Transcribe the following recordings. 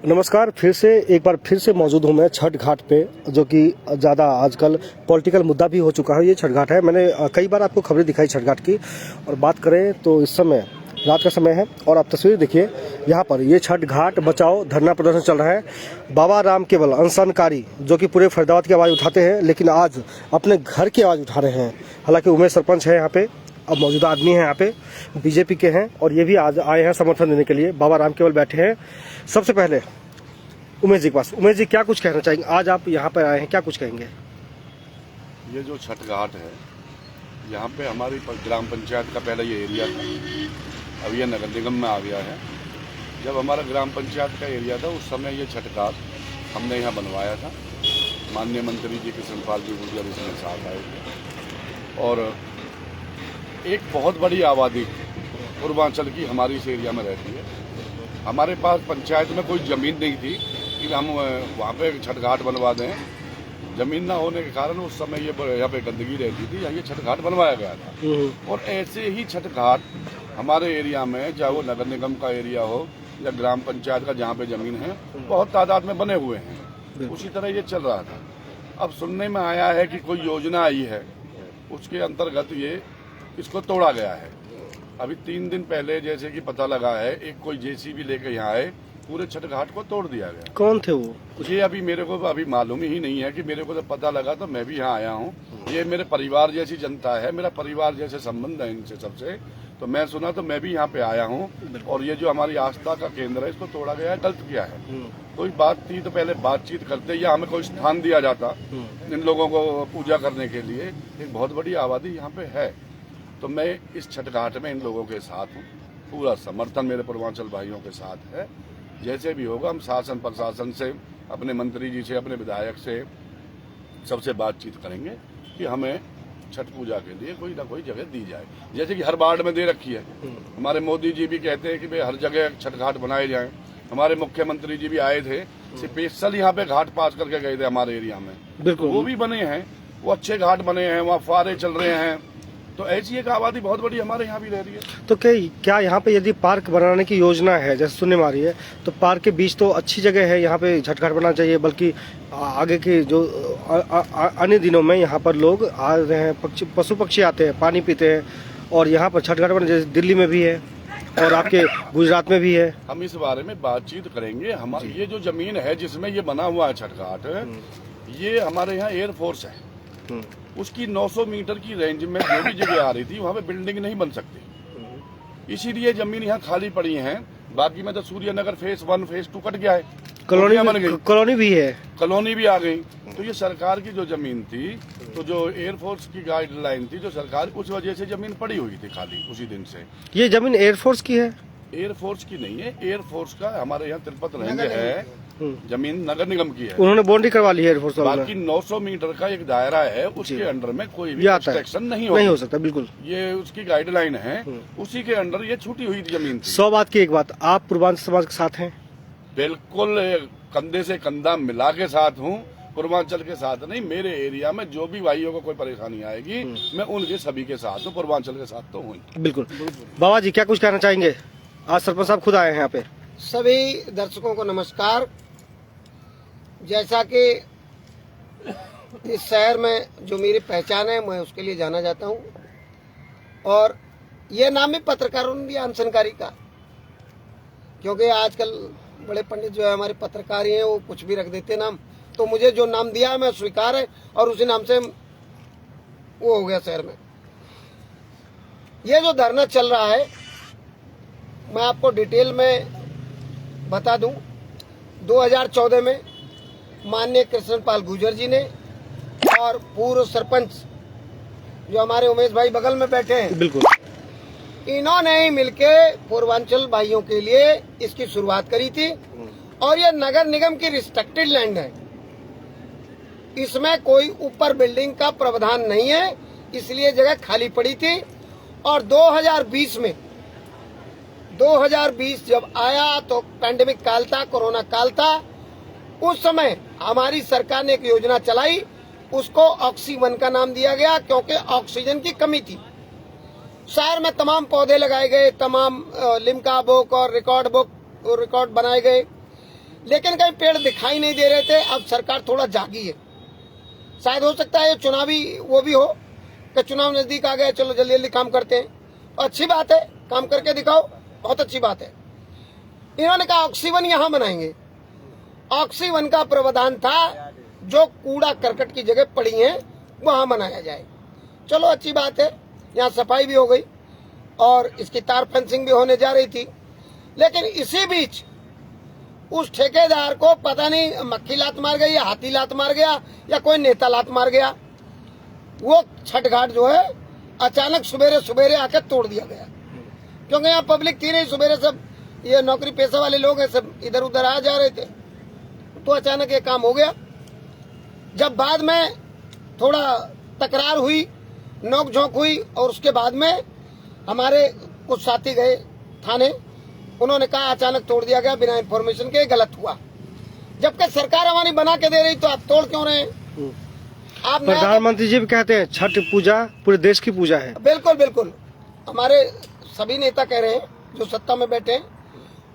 नमस्कार। एक बार फिर से मौजूद हूँ मैं छठ घाट पे, जो कि ज़्यादा आजकल पॉलिटिकल मुद्दा भी हो चुका है। ये छठ घाट है, मैंने कई बार आपको खबरें दिखाई छठ घाट की। और बात करें तो इस समय रात का समय है और आप तस्वीर देखिए, यहाँ पर ये छठ घाट बचाओ धरना प्रदर्शन चल रहा है। बाबा राम केवल अनशनकारी जो कि पूरे फरीदाबाद की आवाज़ उठाते हैं, लेकिन आज अपने घर की आवाज़ उठा रहे हैं। हालांकि उमेश सरपंच है यहाँ पे, अब मौजूदा आदमी है यहाँ पे, बीजेपी के हैं, और ये भी आज आए हैं समर्थन देने के लिए। बाबा राम केवल बैठे हैं। सबसे पहले उमेश जी के पास। उमेश जी, क्या कुछ कहना चाहेंगे? आज आप यहाँ पर आए हैं, क्या कुछ कहेंगे? ये जो छठ घाट है, यहाँ पे हमारी ग्राम पंचायत का पहले ये एरिया था, अब ये नगर निगम में आ गया है। जब हमारा ग्राम पंचायत का एरिया था उस समय ये छठ घाट हमने यहाँ बनवाया था। माननीय मंत्री जी कृष्णपाल जी गुर्जर इसमें साथ आए थे, और एक बहुत बड़ी आबादी पूर्वांचल की हमारी इस एरिया में रहती है। हमारे पास पंचायत में कोई ज़मीन नहीं थी कि हम वहाँ पे छठ घाट बनवा दें। ज़मीन ना होने के कारण उस समय ये यहाँ पे गंदगी रहती थी, यहाँ ये छठ घाट बनवाया गया था। और ऐसे ही छठ घाट हमारे एरिया में, चाहे वो नगर निगम का एरिया हो या ग्राम पंचायत का जहाँ पे ज़मीन है, बहुत तादाद में बने हुए हैं। उसी तरह ये चल रहा था। अब सुनने में आया है कि कोई योजना आई है, उसके अंतर्गत ये इसको तोड़ा गया है। अभी 3 दिन पहले जैसे कि पता लगा है, एक कोई जेसीबी लेके यहाँ आए, पूरे छठ घाट को तोड़ दिया गया। कौन थे वो? ये अभी मेरे को अभी मालूम ही नहीं है कि मेरे को जब पता लगा तो मैं भी यहाँ आया हूँ। ये मेरे परिवार जैसी जनता है, मेरा परिवार जैसे संबंध है इनसे सबसे, तो मैं सुना तो मैं भी यहाँ पे आया हूँ। और ये जो हमारी आस्था का केंद्र है, इसको तोड़ा गया है, गलत किया है। कोई बात थी तो पहले बातचीत करते, या हमें कोई स्थान दिया जाता इन लोगों को पूजा करने के लिए। एक बहुत बड़ी आबादी यहाँ पे है, तो मैं इस छठ घाट में इन लोगों के साथ हूँ। पूरा समर्थन मेरे पूर्वांचल भाइयों के साथ है। जैसे भी होगा हम शासन प्रशासन से, अपने मंत्री जी से, अपने विधायक से सबसे बातचीत करेंगे कि हमें छठ पूजा के लिए कोई ना कोई जगह दी जाए, जैसे कि हर वार्ड में दे रखी है। हमारे मोदी जी भी कहते हैं कि भाई हर जगह छठ घाट बनाए जाएं। हमारे मुख्यमंत्री जी भी आए थे, स्पेशल यहाँ पे घाट पास करके गए थे हमारे एरिया में। बिल्कुल, वो भी बने हैं, वो अच्छे घाट बने हैं, वहाँ फुहारे चल रहे हैं। तो ऐसी एक आबादी बहुत बड़ी हमारे यहाँ भी रह रही है। तो क्या यहाँ पे यदि पार्क बनाने की योजना है, जैसे सुनने में आ रही है, तो पार्क के बीच तो अच्छी जगह है, यहाँ पे छठ घाट बनाना चाहिए। बल्कि आगे के जो अन्य दिनों में यहाँ पर लोग आ रहे हैं, पशु पक्षी आते हैं, पानी पीते हैं, और यहाँ पर छठ घाट बना, जैसे दिल्ली में भी है और आपके गुजरात में भी है। हम इस बारे में बातचीत करेंगे। हमारी ये जो जमीन है जिसमें ये बना हुआ है छठ घाट, ये हमारे यहाँ एयरफोर्स है। उसकी 900 मीटर की रेंज में जो भी जगह आ रही थी, वहाँ पे बिल्डिंग नहीं बन सकती, इसीलिए जमीन यहाँ खाली पड़ी है। बाकी में तो सूर्य नगर फेज 1 फेज 2 कट गया है, कॉलोनी बन गई, कॉलोनी भी है, कॉलोनी भी आ गई। तो ये सरकार की जो जमीन थी, तो जो एयरफोर्स की गाइडलाइन थी जो सरकार, उस वजह से जमीन पड़ी हुई थी खाली उसी दिन से। ये जमीन एयरफोर्स की है? एयरफोर्स की नहीं है, एयरफोर्स का हमारे यहाँ तिरुपत रेंज है, जमीन नगर निगम की है। उन्होंने बाउंड्री करवा ली है एयरफोर्स वालों ने। बाकी 900 मीटर का एक दायरा है, उसके अंडर में कोई भी कंस्ट्रक्शन नहीं हो सकता। बिल्कुल, ये उसकी गाइडलाइन है, उसी के अंडर ये छूटी हुई जमीन थी। 100 बात की एक बात, आप पूर्वांचल समाज के साथ हैं? बिल्कुल, कंधे से कंधा मिला के साथ हूँ, पूर्वांचल के साथ नहीं। मेरे एरिया में जो भी भाइयों को कोई परेशानी आएगी, मैं उनके सभी के साथ हूँ, पूर्वांचल के साथ तो हूँ। बिल्कुल। बाबा जी, क्या कुछ कहना चाहेंगे? आज सरपंच साहब खुद आए हैं यहाँ पे। सभी दर्शकों को नमस्कार। जैसा कि इस शहर में जो मेरी पहचान है, मैं उसके लिए जाना जाता हूँ, और ये नाम है पत्रकारों ने दिया अनशनकारी का, क्योंकि आजकल बड़े पंडित जो है हमारे पत्रकार ही हैं, वो कुछ भी रख देते नाम। तो मुझे जो नाम दिया मैं स्वीकार है, और उसी नाम से वो हो गया शहर में। ये जो धरना चल रहा है, मैं आपको डिटेल में बता दूं। 2014 में माननीय कृष्णपाल गुर्जर जी ने और पूर्व सरपंच जो हमारे उमेश भाई बगल में बैठे हैं, बिल्कुल, इन्होंने ही मिलके पूर्वांचल भाइयों के लिए इसकी शुरुआत करी थी। और ये नगर निगम की रिस्ट्रिक्टेड लैंड है, इसमें कोई ऊपर बिल्डिंग का प्रावधान नहीं है, इसलिए जगह खाली पड़ी थी। और 2020 जब आया तो पैंडेमिक काल था, कोरोना काल था। उस समय हमारी सरकार ने एक योजना चलाई, उसको ऑक्सी-1 का नाम दिया गया, क्योंकि ऑक्सीजन की कमी थी। शहर में तमाम पौधे लगाए गए, तमाम लिम्का बुक और रिकॉर्ड बनाए गए। लेकिन कहीं पेड़ दिखाई नहीं दे रहे थे। अब सरकार थोड़ा जागी है, शायद हो सकता है चुनावी वो भी हो कि चुनाव नजदीक आ गए, चलो जल्दी जल्दी काम करते हैं। तो अच्छी बात है, काम करके दिखाओ, बहुत अच्छी बात है। इन्होंने कहा ऑक्सीवन यहाँ बनाएंगे। ऑक्सीवन का प्रावधान था जो कूड़ा करकट की जगह पड़ी है वहां बनाया जाए। चलो अच्छी बात है, यहाँ सफाई भी हो गई और इसकी तार फेंसिंग भी होने जा रही थी। लेकिन इसी बीच उस ठेकेदार को पता नहीं मक्खी लात मार गई या हाथी लात मार गया या कोई नेता लात मार गया। वो छठ घाट जो है अचानक सवेरे सवेरे आकर तोड़ दिया गया, क्योंकि यहाँ पब्लिक थी नहीं। सवेरे सब ये नौकरी पेशा वाले लोग हैं, सब इधर उधर आ जा रहे थे, तो अचानक ये काम हो गया। जब बाद में थोड़ा तकरार हुई, नोक-झोंक हुई और उसके बाद में हमारे कुछ साथी गए थाने, उन्होंने कहा अचानक तोड़ दिया गया बिना इंफॉर्मेशन के, गलत हुआ। जबकि सरकार हमारी बना के दे रही तो आप तोड़ क्यों रहे हैं? आप प्रधानमंत्री जी भी कहते हैं छठ पूजा पूरे देश की पूजा है। बिल्कुल बिल्कुल, हमारे सभी नेता कह रहे हैं जो सत्ता में बैठे हैं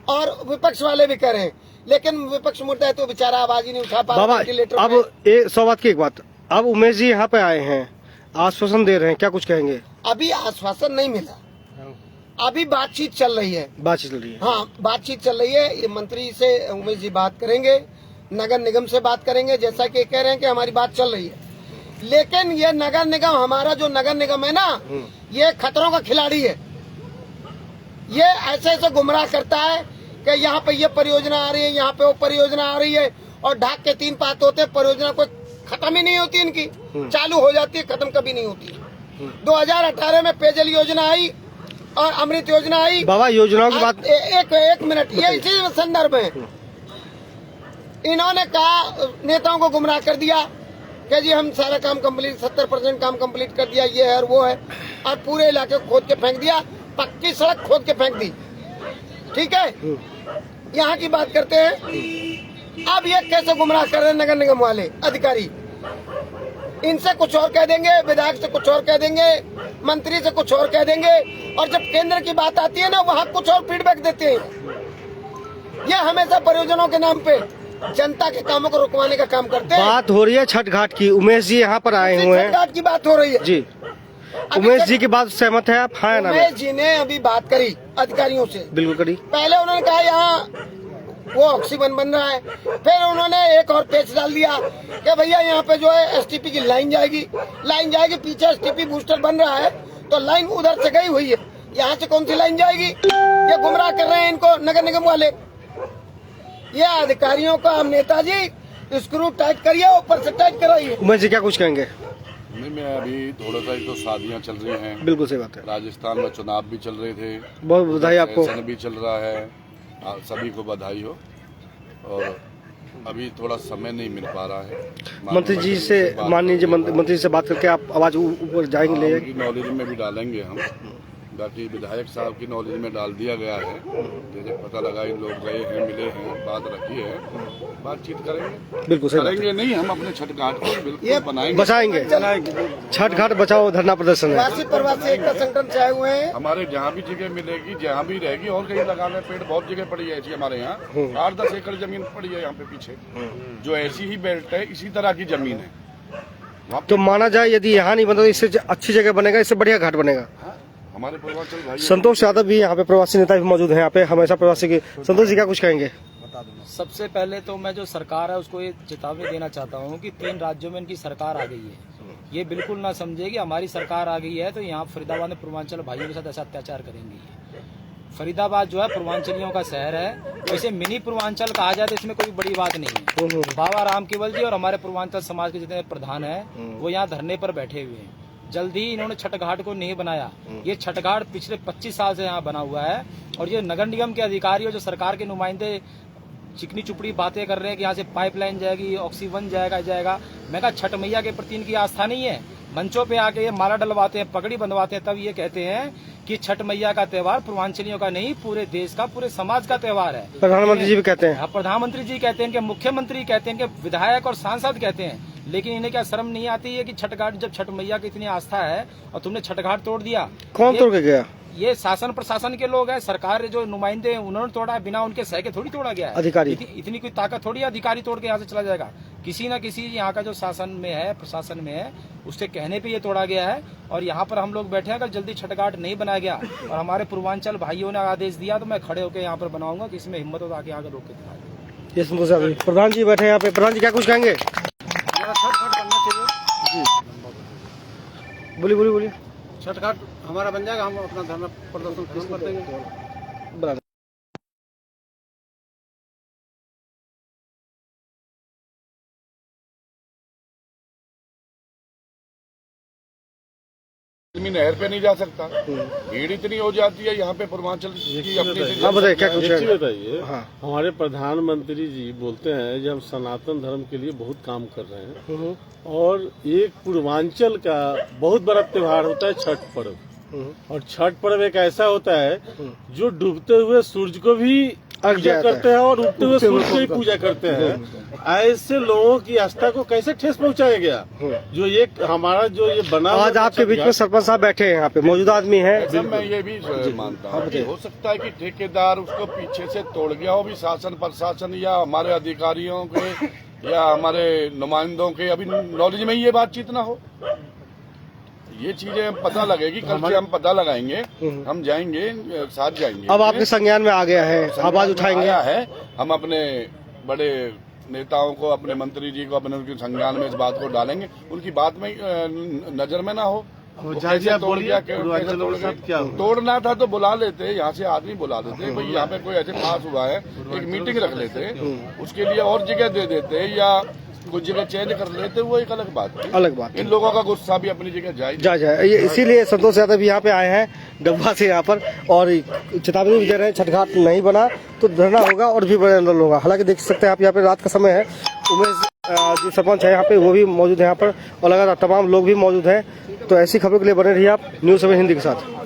और विपक्ष वाले भी कह रहे हैं, लेकिन विपक्ष मुद्दा है तो बेचारा आवाज ही नहीं उठा पा बाबा अब एक 100 बात की एक बात, अब उमेश जी यहाँ पे आए हैं, आश्वासन दे रहे हैं, क्या कुछ कहेंगे? अभी आश्वासन नहीं मिला, अभी बातचीत चल रही है। बातचीत चल रही है, हाँ बातचीत चल रही है। ये मंत्री से उमेश जी बात करेंगे, नगर निगम से बात करेंगे, जैसा कि कह रहे हैं कि हमारी बात चल रही है। लेकिन ये नगर निगम, हमारा जो नगर निगम है ना, ये खतरों का खिलाड़ी है। ये ऐसे ऐसे गुमराह करता है कि यहाँ पे ये परियोजना आ रही है, यहाँ पे वो परियोजना आ रही है, और ढाक के 3 पात होते, परियोजना कोई खत्म ही नहीं होती इनकी, चालू हो जाती है, खत्म कभी नहीं होती। 2018 में पेयजल योजना आई और अमृत योजना आई। बाबा योजनाओं की बात एक मिनट, ये इसी संदर्भ में इन्होंने कहा, नेताओं को गुमराह कर दिया कि जी हम सारा काम कंप्लीट, 70% काम कंप्लीट कर दिया, ये है और वो है, और पूरे इलाके को खोद के फेंक दिया, पक्की सड़क खोद के फेंक दी। ठीक है, यहाँ की बात करते हैं। अब ये कैसे गुमराह कर रहे हैं नगर निगम वाले अधिकारी? इनसे कुछ और कह देंगे, विधायक से कुछ और कह देंगे, मंत्री से कुछ और कह देंगे, और जब केंद्र की बात आती है ना, वहाँ कुछ और फीडबैक देते हैं। ये हमेशा परियोजनाओं के नाम पे जनता के कामों को रुकवाने का काम करते हैं। बात हो रही है छठ घाट की, उमेश जी यहाँ पर आए हुए हैं, छठ घाट की बात हो रही है जी। उमेश जी की बात सहमत है आप? हाँ ना? उमेश जी ने अभी बात करी अधिकारियों से, बिल्कुल करी। पहले उन्होंने कहा यहाँ वो ऑक्सीवन बन रहा है, फिर उन्होंने एक और पेच डाल दिया कि भैया यहाँ पे जो है एसटीपी की लाइन जाएगी, पीछे एसटीपी बूस्टर बन रहा है, तो लाइन उधर से गई हुई है, यहाँ से कौन सी लाइन जाएगी? ये गुमराह कर रहे हैं इनको नगर निगम वाले। ये अधिकारियों का हम नेताजी स्क्रू टाइट करिए, ऊपर से टाइट कराइए। उमेश जी क्या कुछ कहेंगे? नहीं, मैं अभी थोड़ा सा तो शादियां चल रही हैं, बिल्कुल सही बात है, राजस्थान में चुनाव भी चल रहे थे, बहुत बधाई आपको। सेशन भी चल रहा है, सभी को बधाई हो। और अभी थोड़ा समय नहीं मिल पा रहा है। मंत्री जी से, माननीय मंत्री से बात करके आप आवाज ऊपर जाएंगे, ले जाएंगे? नॉलेज में भी डालेंगे हम, बाकी विधायक साहब की नॉलेज में डाल दिया गया है। जैसे पता लगा इन लोग गए हैं, मिले हैं, बात रखी है, बातचीत करेंगे। बिल्कुल सही बात है। करेंगे नहीं, हम अपने छठ घाट को बिल्कुल बनाएंगे, बचाएंगे। छठ घाट बचाओ धरना प्रदर्शन है। प्रवासी प्रवासी एकता संगठन से आए हुए हैं। हमारे जहाँ भी जगह मिलेगी, जहाँ भी रहेगी, और कहीं लगाने पेड़, बहुत जगह पड़ी है ऐसी हमारे यहाँ, 8-10 एकड़ जमीन पड़ी है यहाँ पे पीछे, जो ऐसी ही बेल्ट है, इसी तरह की जमीन है। तो माना जाए यदि यहाँ नहीं बना तो इससे अच्छी जगह बनेगा, इससे बढ़िया घाट बनेगा। हमारे पूर्वांचल भाई संतोष यादव भी यहाँ पे प्रवासी नेता भी मौजूद हैं यहाँ पे, हमेशा प्रवासी के। संतोष जी क्या कुछ कहेंगे? सबसे पहले तो मैं जो सरकार है उसको ये चेतावनी देना चाहता हूँ कि 3 राज्यों में इनकी सरकार आ गई है। ये बिल्कुल ना समझे कि हमारी सरकार आ गई है तो यहाँ फरीदाबाद में पूर्वांचल भाइयों के साथ ऐसा अत्याचार करेंगी। फरीदाबाद जो है पूर्वांचलियों का शहर है, इसे मिनी पूर्वांचल कहा जाए तो इसमें कोई बड़ी बात नहीं है। बाबा राम केवल जी और हमारे पूर्वांचल समाज के जितने प्रधान है वो यहाँ धरने पर बैठे हुए हैं। जल्दी ही इन्होंने छठ घाट को नहीं बनाया। ये छठ घाट पिछले 25 साल से यहाँ बना हुआ है, और ये नगर निगम के अधिकारी और जो सरकार के नुमाइंदे चिकनी चुपड़ी बातें कर रहे हैं कि यहाँ से पाइपलाइन जाएगी, ऑक्सीवन जाएगा। मैं कहा छठ मैया के प्रति इनकी आस्था नहीं है। मंचों पे आके ये माला डलवाते हैं, पगड़ी बंधवाते हैं, तब ये कहते हैं कि छठ मैया का त्योहार पूर्वांचलियों का नहीं, पूरे देश का, पूरे समाज का त्योहार है। प्रधानमंत्री जी भी कहते हैं, प्रधानमंत्री जी कहते हैं, कि मुख्यमंत्री कहते हैं, कि विधायक और सांसद कहते हैं, लेकिन इन्हें क्या शर्म नहीं आती है कि छठ घाट, जब छठ मैया की इतनी आस्था है और तुमने छठ घाट तोड़ दिया। कौन तोड़ के गया? ये शासन प्रशासन के लोग हैं, सरकार जो नुमाइंदे हैं उन्होंने तोड़ा है, बिना उनके सह के थोड़ी तोड़ा गया है। अधिकारी। इतनी कोई ताकत थोड़ी है अधिकारी तोड़ के यहाँ से चला जाएगा। किसी न किसी यहाँ का जो शासन में है, प्रशासन में है, उसके कहने पे ये तोड़ा गया है। और यहाँ पर हम लोग बैठे हैं, अगर जल्दी छठ घाट नहीं बनाया गया और हमारे पूर्वांचल भाइयों ने आदेश दिया तो मैं खड़े होकर यहाँ पर बनाऊंगा कि इसमें हिम्मत हो तो आगे आगे रोक के दिखाएं। इस मुद्दे से प्रधान जी बैठे हैं यहाँ पे। प्रधान जी क्या कुछ कहेंगे? छठ घाट बनना चाहिए। बोलिए। छठ घाट हमारा बन जाएगा, हम अपना धरना प्रदर्शन फिर कर देंगे। आदमी नहर पे नहीं जा सकता, भीड़ इतनी हो जाती है यहाँ पे पूर्वांचल की अपनी। हाँ बताइए क्या कुछ एक चीज है? बताइए। हाँ। हमारे प्रधानमंत्री जी बोलते हैं कि हम सनातन धर्म के लिए बहुत काम कर रहे हैं और एक पूर्वांचल का बहुत बड़ा त्योहार होता है छठ पर्व। और छठ पर्व एक ऐसा होता है जो डूबते हुए सूरज को भी पूजा करते हैं और उगते हुए सूरज को भी पूजा करते हैं। ऐसे लोगों की आस्था को कैसे ठेस पहुंचाया गया? जो ये हमारा जो ये बना, आज आपके बीच में सरपंच साहब बैठे हैं, यहाँ पे मौजूदा आदमी है। ऐसा मैं ये भी मानता हूँ कि हो सकता है कि ठेकेदार उसको पीछे से तोड़ गया हो, भी शासन प्रशासन या हमारे अधिकारियों के या हमारे नुमाइंदों के अभी नॉलेज में ये बातचीत ना हो। ये चीजें पता लगेगी, कल से हम पता लगाएंगे, हम जाएंगे, साथ जाएंगे। अब आपके संज्ञान में आ गया है, आवाज उठाएंगे। आया है, हम अपने बड़े नेताओं को, अपने मंत्री जी को अपने उनके संज्ञान में इस बात को डालेंगे, उनकी बात में नजर में ना हो। कैसे तोड़ गया, कैसे तोड़ गया? तोड़ना था तो बुला लेते, यहाँ से आदमी बुला लेते, भाई यहाँ पे कोई ऐसे पास हुआ है, एक मीटिंग रख लेते, उसके लिए और जगह दे देते या कुछ जगह चेंज कर लेते, वो एक अलग बात है। अलग बात। इन लोगों का गुस्सा भी अपनी जगह जाए। ये इसीलिए संतोष यादव भी यहाँ पे आए हैं डब्बा से यहाँ पर, और चेतावनी भी दे रहे हैं छठ घाट नहीं बना तो धरना होगा और भी बड़े आंदोलन होगा। हालांकि देख सकते हैं आप यहाँ पे रात का समय है, उमेश जो सरपंच है यहाँ पे वो भी मौजूद है यहाँ पर, और लगातार तमाम लोग भी मौजूद हैं। तो ऐसी खबरों के लिए बने रहिए आप न्यूज़ 7 हिंदी के साथ।